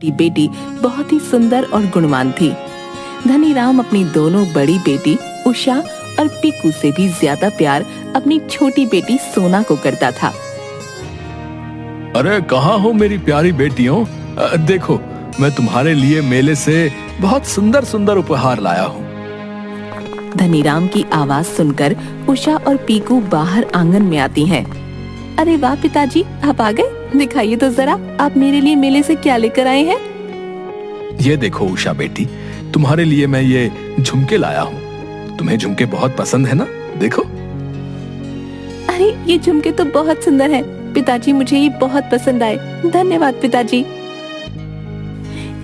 की बेटी बहुत ही सुंदर और गुणवान थी। धनीराम अपनी दोनों बड़ी बेटी उषा और पीकू से भी ज्यादा प्यार अपनी छोटी बेटी सोना को करता था। अरे कहाँ हो मेरी प्यारी बेटियों, देखो मैं तुम्हारे लिए मेले से बहुत सुंदर सुंदर उपहार लाया हूँ। धनीराम की आवाज सुनकर उषा और पीकू बाहर आंगन में आती हैं। अरे वाह पिताजी, आप आ गए, दिखाइए तो जरा आप मेरे लिए मेले से क्या लेकर आए हैं। ये देखो उषा बेटी, तुम्हारे लिए मैं ये झुमके लाया हूँ। तुम्हें झुमके बहुत पसंद है ना, देखो। अरे ये झुमके तो बहुत सुंदर हैं। पिताजी मुझे ये बहुत पसंद आए, धन्यवाद पिताजी।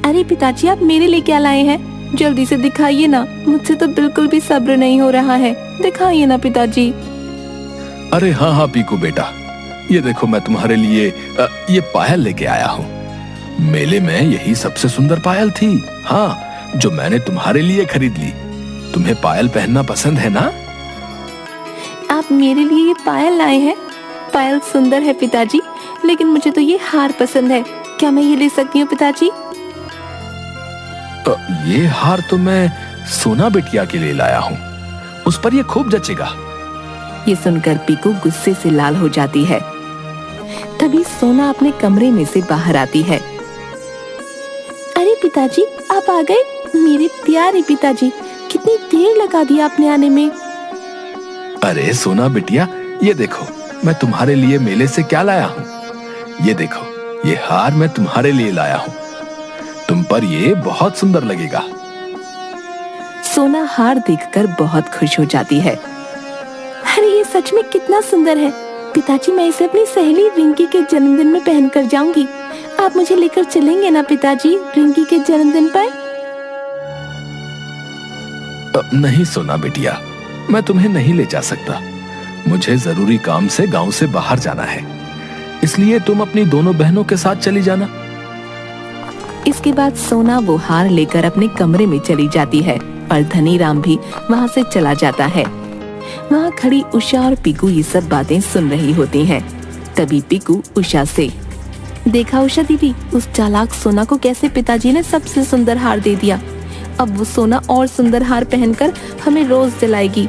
अरे पिताजी आप मेरे लिए क्या लाए हैं, जल्दी से दिखाइए ना, मुझसे तो बिल्कुल भी सब्र नहीं हो रहा है, दिखाइए ना पिताजी। अरे हाँ हाँ पीकू बेटा, ये देखो मैं तुम्हारे लिए ये पायल लेके आया हूँ। मेले में यही सबसे सुंदर पायल थी, हाँ, जो मैंने तुम्हारे लिए खरीद ली। तुम्हें पायल पहनना पसंद है ना? आप मेरे लिए ये पायल लाए हैं? पायल सुंदर है पिताजी, लेकिन मुझे तो ये हार पसंद है, क्या मैं ये ले सकती हूँ पिताजी? ये हार तो मैं सोना बिटिया के लिए लाया हूँ, उस पर ये खूब जचेगा। ये सुनकर पीकू गुस्से से लाल हो जाती है। तभी सोना अपने कमरे में से बाहर आती है। अरे पिताजी आप आ गए, मेरे प्यारे पिताजी, कितनी देर लगा दी आपने आने में। अरे सोना बिटिया, ये देखो मैं तुम्हारे लिए मेले से क्या लाया हूँ। ये देखो, ये हार मैं तुम्हारे लिए लाया हूँ, तुम पर ये बहुत सुंदर लगेगा। सोना हार देखकर बहुत खुश हो जाती है। अरे ये सच में कितना सुंदर है पिताजी, मैं इसे अपनी सहेली रिंकी के जन्मदिन में पहनकर जाऊंगी। आप मुझे लेकर चलेंगे ना पिताजी रिंकी के जन्मदिन पर? नहीं सोना बिटिया, मैं तुम्हें नहीं ले जा सकता। मुझे जरूरी काम से गांव से बाहर जाना है, इसलिए तुम अपनी दोनों बहनों के साथ चली जाना। इसके बाद सोना वो हार लेकर अपने कमरे में चली जाती है और धनीराम भी वहाँ से चला जाता है। वहाँ खड़ी उषा और पीकू ये सब बातें सुन रही होती हैं। तभी पीकू उषा से, देखा उषा दीदी, उस चालाक सोना को कैसे पिताजी ने सबसे सुंदर हार दे दिया। अब वो सोना और सुंदर हार पहनकर हमें रोज जलाएगी।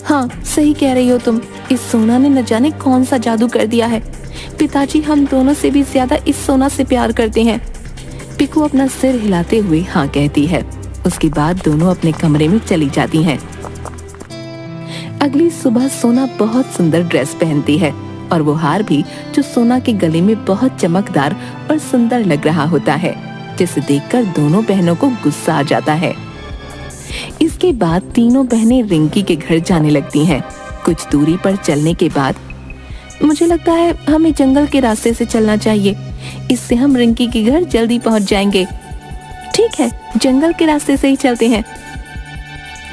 हाँ सही कह रही हो तुम, इस सोना ने न जाने कौन सा जादू कर दिया है। पिताजी हम दोनों से भी ज्यादा इस सोना से प्यार करते हैं। पीकू अपना सिर हिलाते हुए हाँ कहती है। उसके बाद दोनों अपने कमरे में चली जाती हैं। अगली सुबह सोना बहुत सुंदर ड्रेस पहनती है और वो हार भी, जो सोना के गले में बहुत चमकदार और सुंदर लग रहा होता है, जिसे देखकर दोनों बहनों को गुस्सा आ जाता है। इसके बाद तीनों बहनें रिंकी के घर जाने लगती हैं। कुछ दूरी पर चलने के बाद, मुझे लगता है हमें जंगल के रास्ते से चलना चाहिए, इससे हम रिंकी के घर जल्दी पहुंच जाएंगे। ठीक है, जंगल के रास्ते से ही चलते हैं।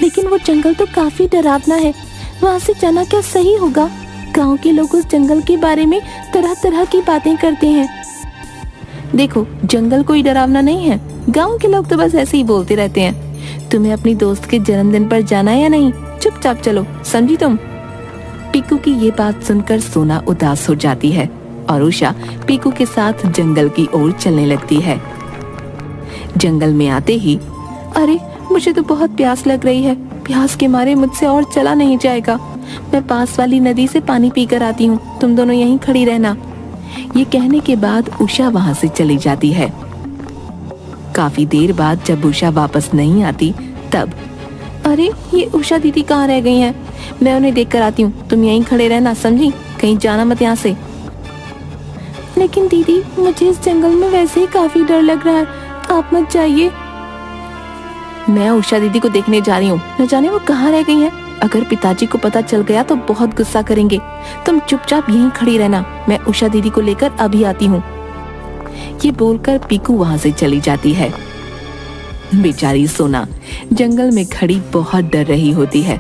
लेकिन वो जंगल तो काफी डरावना है, वहाँ से जाना क्या सही होगा? गांव के लोग उस जंगल के बारे में तरह तरह की बातें करते हैं। देखो जंगल कोई डरावना नहीं है, गांव के लोग तो बस ऐसे ही बोलते रहते हैं। तुम्हें अपनी दोस्त के जन्मदिन पर जाना है या नहीं? चुपचाप चलो, समझी तुम? पीकू की ये बात सुनकर सोना उदास हो जाती है और उषा पीकू के साथ जंगल की ओर चलने लगती है। जंगल में आते ही, अरे मुझे तो बहुत प्यास लग रही है, प्यास के मारे मुझसे और चला नहीं जाएगा। मैं पास वाली नदी से पानी पीकर आती हूँ, तुम दोनों यहीं खड़ी रहना। ये कहने के बाद उषा वहाँ से चली जाती है। काफी देर बाद जब उषा वापस नहीं आती तब, अरे ये उषा दीदी कहाँ रह गई हैं? मैं उन्हें देखकर आती हूँ, तुम यहीं खड़े रहना, समझी? कहीं जाना मत यहाँ से। लेकिन दीदी मुझे इस जंगल में वैसे ही काफी डर लग रहा है, आप मत जाइए। मैं उषा दीदी को देखने जा रही हूँ, न जाने वो कहाँ रह गई हैं। अगर पिताजी को पता चल गया तो बहुत गुस्सा करेंगे। तुम चुपचाप यहीं खड़ी रहना, मैं उषा दीदी को लेकर अभी आती हूँ। ये बोलकर पीकू वहाँ से चली जाती है। बेचारी सोना जंगल में खड़ी बहुत डर रही होती है।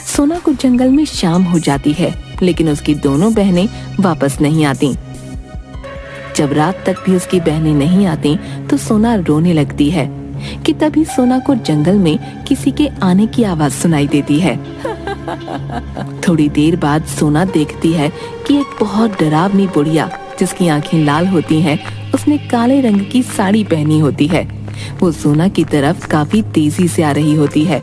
सोना को जंगल में शाम हो जाती है, लेकिन उसकी दोनों बहनें वापस नहीं आती। जब रात तक भी उसकी बहनें नहीं आती तो सोना रोने लगती है कि तभी सोना को जंगल में किसी के आने की आवाज सुनाई देती है। थोड़ी देर बाद सोना देखती है कि एक बहुत डरावनी बुढ़िया, जिसकी आंखें लाल होती हैं, उसने काले रंग की साड़ी पहनी होती है। वो सोना की तरफ काफी तेजी से आ रही होती है